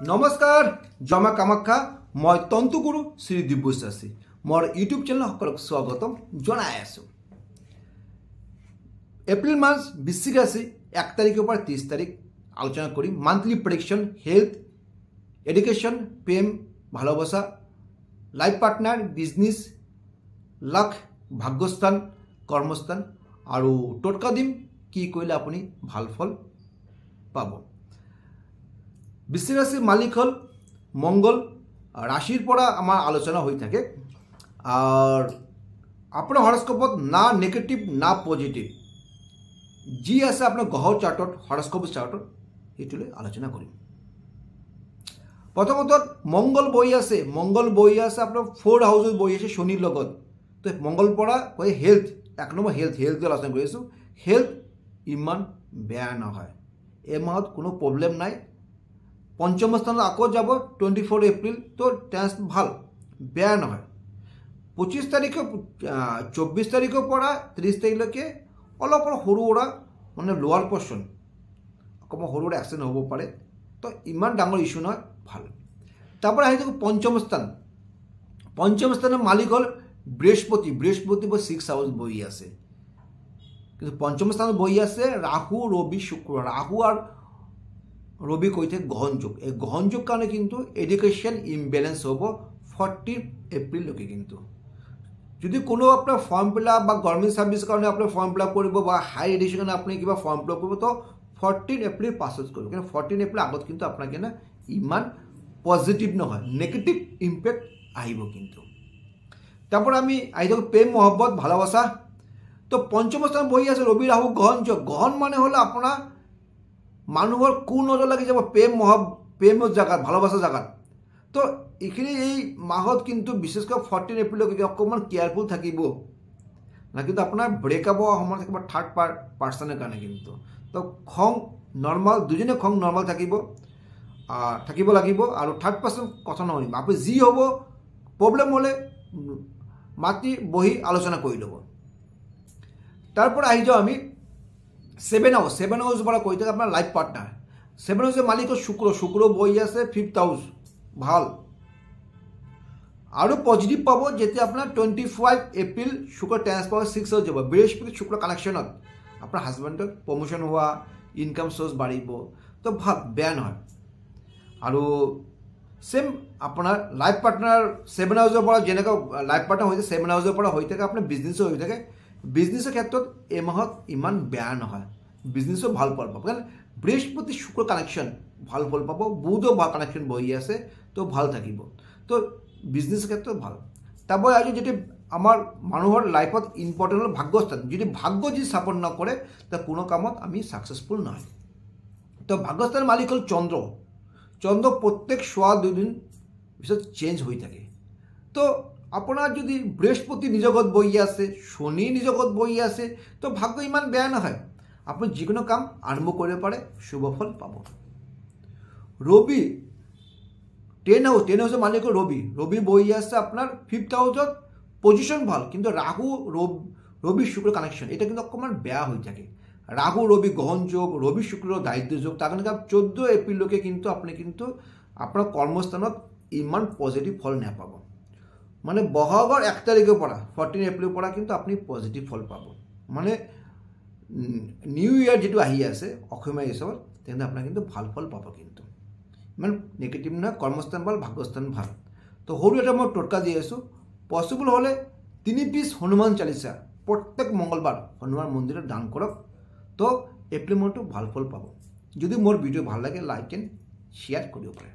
নমস্কাৰ জমা কামাখ্যা মই তন্তুগুৰু শ্ৰী দিব্যশ্বাসী মোৰ ইউটিউব চেনেল সকলক স্বাগতম জনাই আছো। এপ্রিল মাস বৃশ্চিক রাশি 1 তারিখের পর 30 তারিখ আলোচনা করি। মান্থলি প্রেডিকশন, হেলথ, এডুকেশন, প্রেম, ভালোবাসা, লাইফ পার্টনার, বিজনেস, লাক, ভাগ্যস্থান, কর্মস্থান আর টোটকা দিম কি করলে আপনি ভাল ফল পাব। বৃশ্চিক রাশির মালিক হল মঙ্গল। রাশির পড়া আমার আলোচনা হয়ে থাকে আর আপনার হরস্কোপত না নেগেটিভ না পজিটিভ যি আছে আপনার গ্রহ চার্টত হরস্কোপ চার্টত এইটোলে আলোচনা করিম। প্রথমত মঙ্গল বই আছে আপনার 4 হাউসত বই আছে শনির লগত। তো মঙ্গল পড়া কই হেলথ, 1 নম্বর হেলথ আলোচনা করে আছো। হেলথ ইমান বেয়া নহয়, এই মাহত কোনো প্রবলেম নাই। পঞ্চম স্থানত আকৌ যাব 24 এপ্রিল, তো টেন্স ভাল, বেয়া নহয়। 25 তারিখে 24 তারিখের পড়া 30 তারিখলৈকে অলপ সৰু সুৰা মানে লোৱাৰ পৰ্চন অকণমান সৰু সুৰা এক্সিডেণ্ট হ'ব পাৰে, তো ইমান ডাঙৰ ইস্যু নহয়, ভাল। তারপর আহি থাকো পঞ্চম স্থানের মালিক হল বৃহস্পতি। 6 হাউস বই আছে, কিন্তু পঞ্চম স্থানত বই আছে রাহু, রবি, শুক্র। রাহু আর রবি কৈ থাকে গ্রহণযোগ। এই গ্রহণযোগ কারণে কিন্তু এডুকেশন ইমব্যালেন্স হব 14 এপ্রিললৈকে। কিন্তু যদি কোনো আপনার ফর্ম ফিল আপ বা গভর্নমেন্ট সার্ভিস কারণে আপনার ফর্ম ফিল আপ করব বা হাই এডুকেশন আপনি কিবা ফর্ম ফিল আপ করব, তো 14 এপ্রিল পাছত করব। কিন্তু 14 এপ্রিল আগত কিন্তু আপনার না ইমান পজিটিভ নহয়, নেগেটিভ ইম্প্যাক্ট আহিব। কিন্তু তারপর আমি আহি থাকো প্রেম, মহব্বত, ভালোবাসা। তো পঞ্চম স্থান বই আছে রবি রাহু গ্রহণযোগ। গ্রহণ মানে হলো আপনার মানুহৰ কোন নজর লাগি যাব প্রেমের জায়গা, ভালোবাসার জায়গা। তো এইখিনি এই মাহত কিন্তু বিশেষকৈ 14 এপ্রিললৈকে অকণমান কেয়ারফুল থাকিব না, কিন্তু আপনার ব্রেকআপ হওয়ার সময় থাকিব থার্ড পার্সনের কারণে। কিন্তু তো খং নর্মাল, দুজনে খং নর্মাল থাকিব লাগিব। আর থার্ড পার্সন কথা নহয়, আপনি যি হব প্রবলেম হলে মাতি বহি আলোচনা করে লব। তারপর আহি যাও আমি 7 হাউস বলা কৈ থাকে আপনার লাইফ পার্টনার। 7 হাউসের মালিক শুক্র বই আছে 5th হাউস, ভাল। আরও পজিটিভ পাব যেতে আপনার 25 এপ্রিল শুক্র ট্রান্স পাওয়ার 6 হাউস যাব। বৃহস্পতি শুক্র কানেকশনত আপনার হাজবেন্ডর প্রমোশন হওয়া, ইনকাম সোর্স বাড়িব, তো ভাল, বেয়া নহয়। আর সেম আপনার লাইফ পার্টনার 7 হাউসের পর যেনেকা লাইফ পার্টনার হয়েছে 7 হাউসের পর হয়ে থাকে আপনার বিজনেসও হয়ে থাকে। বিজনেসের ক্ষেত্ৰত এই মাহত ইমান বেয়া নহয়, বিজনেসও ভাল ফল পাব। কারণ বৃহস্পতি শুক্র কানেকশন ভাল ফল পাব, বুধও ভাল কানেকশন বহি আছে, তো ভাল থাকিব। তো বিজনেসের ক্ষেত্রে ভাল। তারপর আজ যেটি আমার মানুহৰ লাইফত ইম্পর্টেন্ট হল ভাগ্যস্থান। যদি ভাগ্য যদি সাপোর্ট না করে তা কোনো কামত আমি সাকসেসফুল নহয়। তো ভাগ্যস্থানের মালিক হল চন্দ্র প্রত্যেক 1.5 দিন পিছত চেঞ্জ হয়ে থাকে। তো আপনার যদি বৃহস্পতি নিজগত বই আছে, শনি নিজগত বই আছে, তো ভাগ্য ইমান বেয়া নহয়, আপনি যে কোনো কাম আরম্ভ করতে পারে, শুভফল পাব। রবি 10 হাউসের মালিক রবি বই আছে আপনার 5th হাউসত, পজিশন ভাল, কিন্তু রাহু রবি শুক্র কানেকশন এটা কিন্তু অকমান বেয়া হয়ে থাকে। রাহু রবি গ্রহণ যোগ, রবি শুক্র দায়িত্ব যোগ, তার কারণে 14 এপ্রিললৈকে কিন্তু আপনি কিন্তু আপনার কর্মস্থানত ইমান পজিটিভ ফল নাপাব। মানে বহাগর 1 তারিখের পড়া 14 এপ্রিল পড়া কিন্তু আপনি পজিটিভ ফল পাব। মানে নিউ ইয়ার যেটো আহি আছে অসমীয়া হিসাবত, তেনে আপনার কিন্তু ভাল ফল পাব। কিন্তু ইমান নেগেটিভ নহয়, কর্মস্থান ভাল, ভাগ্যস্থান ভাল। তো সৰু এটা মই টোটকা দি আছো, পসিবল হলে 3 পিস হনুমান চালিসা প্রত্যেক মঙ্গলবার হনুমান মন্দিরে দান করক, তো এপ্রিল মাহটো ভাল ফল পাব। যদি মোর ভিডিও ভাল লাগে লাইক এন্ড শেয়ার করিব পারে।